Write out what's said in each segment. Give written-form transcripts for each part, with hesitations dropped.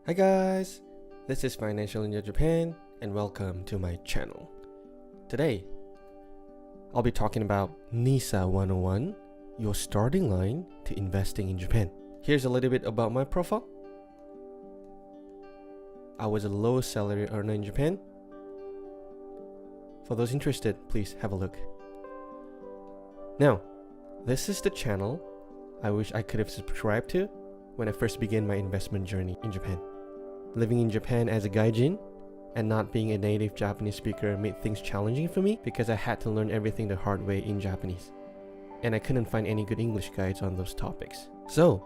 Hi guys, this is Financial Ninja Japan and welcome to my channel. Today, I'll be talking about NISA 101, your starting line to investing in Japan. Here's a little bit about my profile. I was a low salary earner in Japan. For those interested, please have a look. Now, this is the channel I wish I could have subscribed to when I first began my investment journey in Japan. Living in Japan as a gaijin and not being a native Japanese speaker made things challenging for me because I had to learn everything the hard way in Japanese. And I couldn't find any good English guides on those topics. So,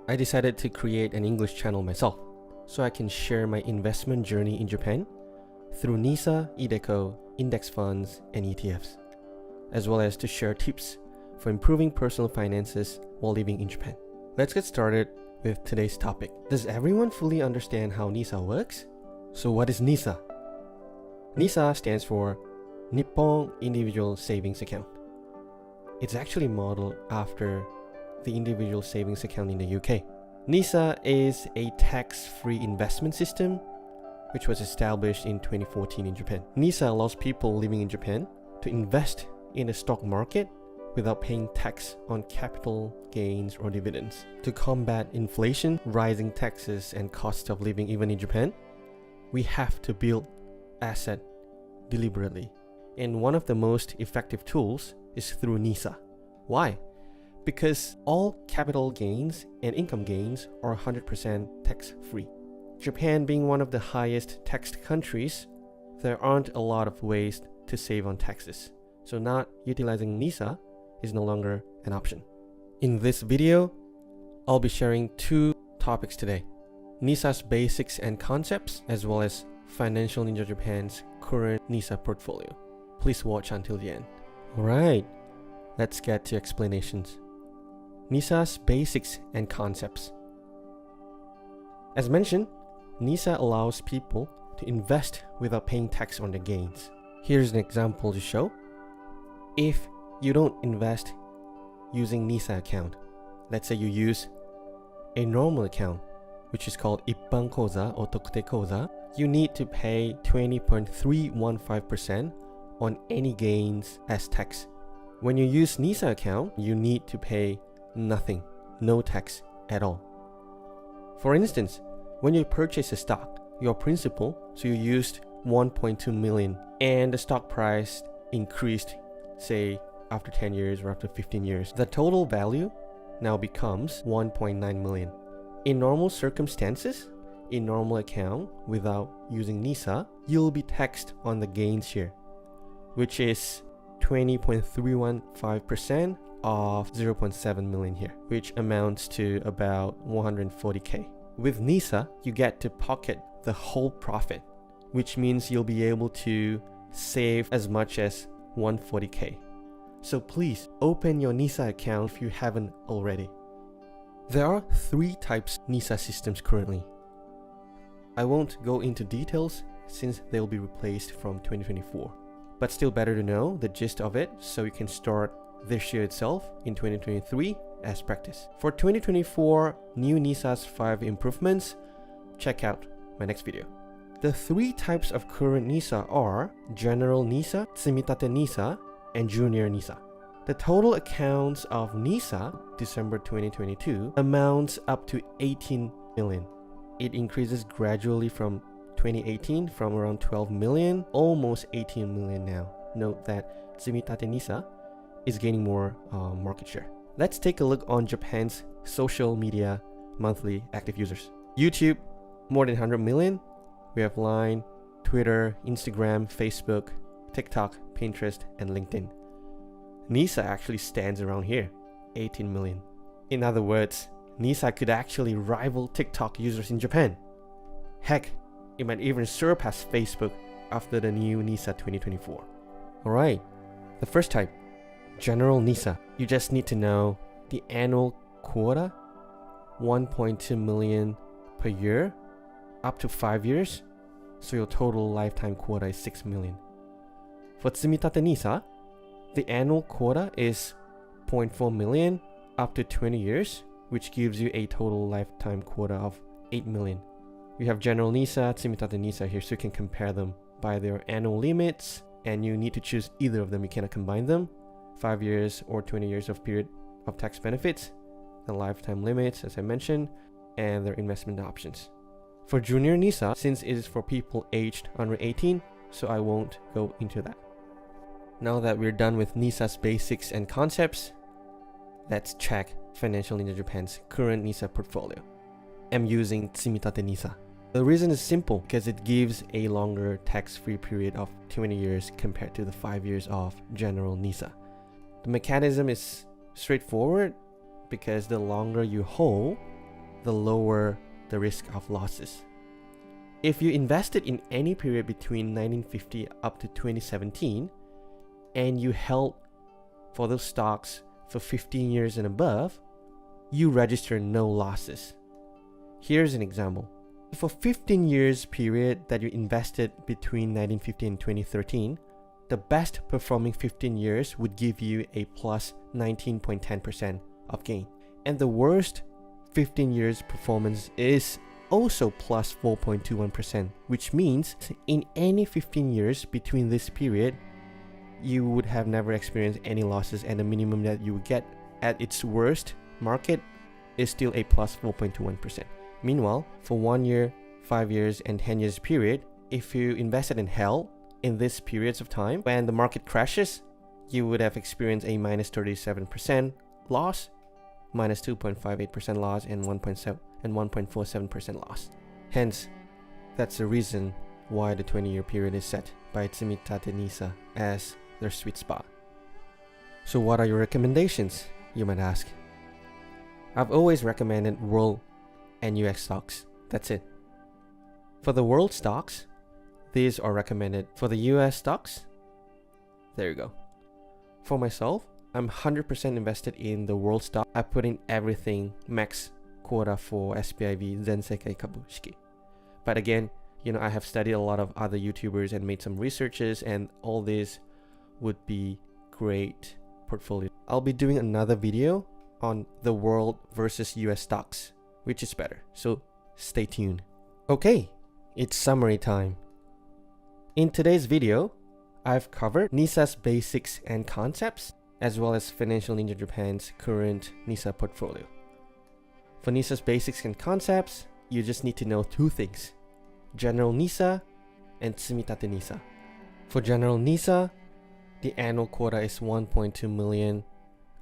I decided to create an English channel myself so I can share my investment journey in Japan through NISA, iDeCo, index funds, and ETFs, as well as to share tips for improving personal finances while living in Japan. Let's get started with today's topic. Does everyone fully understand how NISA works? So what is NISA? NISA stands for Nippon Individual Savings Account. It's actually modeled after the individual savings account in the UK. NISA is a tax-free investment system which was established in 2014 in Japan. NISA allows people living in Japan to invest in the stock market without paying tax on capital gains or dividends. To combat inflation, rising taxes, and cost of living even in Japan, we have to build asset deliberately. And one of the most effective tools is through NISA. Why? Because all capital gains and income gains are 100% tax-free. Japan being one of the highest taxed countries, there aren't a lot of ways to save on taxes. So not utilizing NISA is no longer an option. In this video, I'll be sharing two topics today: NISA's basics and concepts, as well as Financial Ninja Japan's current NISA portfolio. Please watch until the end. Alright, let's get to explanations. NISA's basics and concepts. As mentioned, NISA allows people to invest without paying tax on their gains. Here's an example to show. If you don't invest using NISA account, let's say you use a normal account, which is called Ippan Koza or Tokute Koza, you need to pay 20.315% on any gains as tax. When you use NISA account, you need to pay nothing, no tax at all. For instance, when you purchase a stock, your principal, so you used 1.2 million and the stock price increased, say, after 10 years or after 15 years, the total value now becomes 1.9 million. In normal circumstances, in normal account without using NISA, you'll be taxed on the gains here, which is 20.315% of 0.7 million here, which amounts to about 140k. With NISA, you get to pocket the whole profit, which means you'll be able to save as much as 140k. So please open your NISA account if you haven't already. There are three types NISA systems currently. I won't go into details since they'll be replaced from 2024, but still better to know the gist of it so you can start this year itself in 2023 as practice. For 2024 new NISA's 5 improvements, check out my next video. The three types of current NISA are General NISA, Tsumitate NISA, and Junior NISA. The total accounts of NISA December 2022 amounts up to 18 million. It increases gradually from 2018 from around 12 million, almost 18 million now. Note that Tsumitate NISA is gaining more market share. Let's take a look on Japan's social media monthly active users. YouTube, more than 100 million. We have Line, Twitter, Instagram, Facebook, TikTok, Pinterest, and LinkedIn. NISA actually stands around here, 18 million. In other words, NISA could actually rival TikTok users in Japan. Heck, it might even surpass Facebook after the new NISA 2024. Alright, the first type, General NISA. You just need to know the annual quota, 1.2 million per year, up to 5 years, so your total lifetime quota is 6 million. For Tsumitate NISA, the annual quota is 0.4 million up to 20 years, which gives you a total lifetime quota of 8 million. We have general NISA, tsumitatte NISA here, so you can compare them by their annual limits, and you need to choose either of them. You cannot combine them. 5 years or 20 years of period of tax benefits, the lifetime limits, as I mentioned, and their investment options. For junior NISA, since it is for people aged under 18, so I won't go into that. Now that we're done with NISA's basics and concepts, let's check Financial Ninja Japan's current NISA portfolio. I'm using tsumitatte NISA. The reason is simple, because it gives a longer tax-free period of 20 years compared to the 5 years of general NISA. The mechanism is straightforward, because the longer you hold, the lower the risk of losses. If you invested in any period between 1950 up to 2017, and you held for those stocks for 15 years and above, you register no losses. Here's an example. For 15 years period that you invested between 1950 and 2013, the best performing 15 years would give you a plus 19.10% of gain. And the worst 15 years performance is also plus 4.21%, which means in any 15 years between this period, you would have never experienced any losses, and the minimum that you would get at its worst market is still a plus 4.21%. Meanwhile, for 1 year, 5 years, and 10 years period, if you invested and held in these periods of time, when the market crashes, you would have experienced a minus 37% loss, minus 2.58% loss, and 1.47% loss. Hence, that's the reason why the 20-year period is set by tsumitatte NISA as their sweet spot. So what are your recommendations, you might ask? I've always recommended world and US stocks. That's it. For the world stocks, these are recommended. For the US stocks, there you go. For myself, I'm 100% invested in the world stock. I put in everything max quota for SPIV Zensekai Kabushiki. But again, I have studied a lot of other YouTubers and made some researches, and all this would be great portfolio. I'll be doing another video on the world versus US stocks, which is better. So stay tuned. Okay, it's summary time. In today's video, I've covered NISA's basics and concepts, as well as Financial Ninja Japan's current NISA portfolio. For NISA's basics and concepts, you just need to know two things: general NISA and tsumitatte NISA. For general NISA, the annual quota is 1.2 million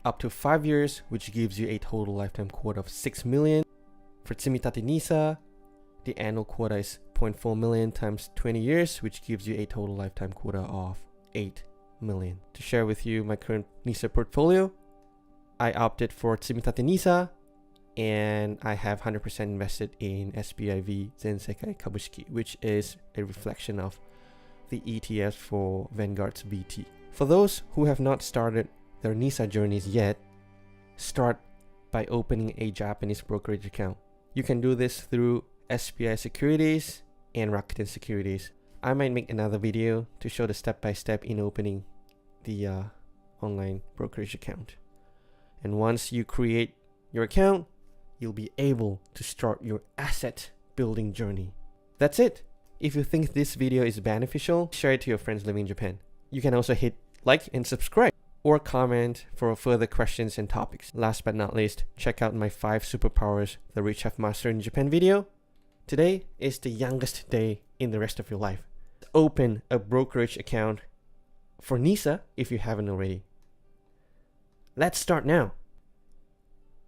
up to 5 years, which gives you a total lifetime quota of 6 million. For tsumitatte NISA, the annual quota is 0.4 million times 20 years, which gives you a total lifetime quota of 8 million. To share with you my current NISA portfolio, I opted for tsumitatte NISA, and I have 100% invested in SPIV Zensekai Kabushiki, which is a reflection of the ETF for Vanguard's VT. For those who have not started their NISA journeys yet, start by opening a Japanese brokerage account. You can do this through SBI Securities and Rakuten Securities. I might make another video to show the step-by-step in opening the online brokerage account. And once you create your account, you'll be able to start your asset building journey. That's it. If you think this video is beneficial, share it to your friends living in Japan. You can also hit like and subscribe, or comment for further questions and topics. Last but not least, check out my 5 superpowers the rich have mastered in Japan video. Today is the youngest day in the rest of your life. Open a brokerage account for NISA if you haven't already. Let's start now.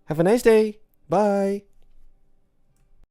Have a nice day. Bye.